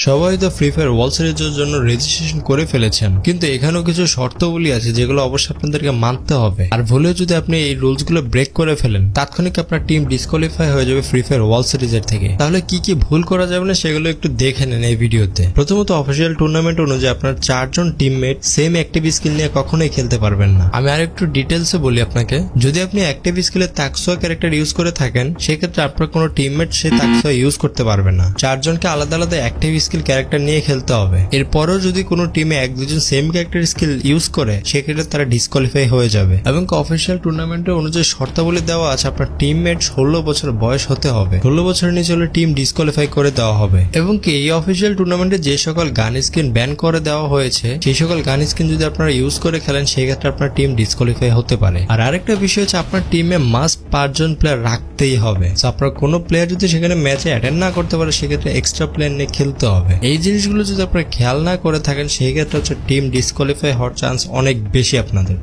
সবাই তো free fire world সিরিজের জন্য রেজিস্ট্রেশন করে ফেলেছেন, কিন্তু এখানেও কিছু শর্তাবলী আছে যেগুলো অবশ্যই আপনাদেরকে মানতে হবে। আর ভুলেও যদি আপনি এই রুলস গুলো ব্রেক করে ফেলেন, তাৎক্ষণিক আপনার টিম ডিসকোয়ালিফাই হয়ে যাবে ফ্রি ফায়ার ওয়ার্ল্ড সিরিজের থেকে। তাহলে কি কি ভুল করা যাবে না সেগুলো একটু দেখে নেন এই ভিডিওতে। প্রথমত, অফিসিয়াল টুর্নামেন্ট অনুযায়ী আপনার 4 জন টিমমেট সেম অ্যাক্টিভ স্কিল নিয়ে কখনোই খেলতে পারবেন না। আমি আর একটু ডিটেলসে বলি আপনাকে। যদি আপনি অ্যাক্টিভ স্কিলে তাকসোয়া ক্যারেক্টার ইউজ করে থাকেন, সেক্ষেত্রে আপনার কোনো টিমমেট সে তাকসোয়া ইউজ করতে পারবে না। 4 জনকে আলাদা আলাদা অ্যাক্টিভ স্কিল ক্যারেক্টার নিয়ে খেলতে হবে। এরপরও যদি কোনো টিমে 1-2 জন সেম ক্যারেক্টার স্কিল ইউজ করে, সেক্ষেত্রে তারা ডিসকোয়ালিফাই হয়ে যাবে। এবং অফিসিয়াল টুর্নামেন্টের অনুযায়ী শর্তাবলী দেওয়া আছে, আপনার টিমমেট 16 বছর বয়স হতে হবে। 16 বছরের নিচে হলে টিম ডিসকোয়ালিফাই করে দেওয়া হবে। এবং কি এই অফিসিয়াল টুর্নামেন্টে যে সকল গান স্কিন ব্যান করে দেওয়া হয়েছে, সেই সকল গান স্কিন যদি আপনারা ইউজ করে খেলেন, সেক্ষেত্রে আপনার টিম ডিসকোয়ালিফাই হতে পারে। আর আরেকটা বিষয় হচ্ছে, আপনার টিমে মাস্ট 5 জন প্লেয়ার রাখতেই হবে। আপনার কোনো প্লেয়ার যদি সেখানে ম্যাচে অ্যাটেন্ড না করতে পারে, সেক্ষেত্রে এক্সট্রা প্লেয়ার নিয়ে খেলতে হবে। এই জিনিসগুলো যদি আপনারা খেয়াল না করে থাকেন, সেই ক্ষেত্রে হচ্ছে টিম ডিসকোয়ালিফাই হওয়ার চান্স অনেক বেশি আপনাদের।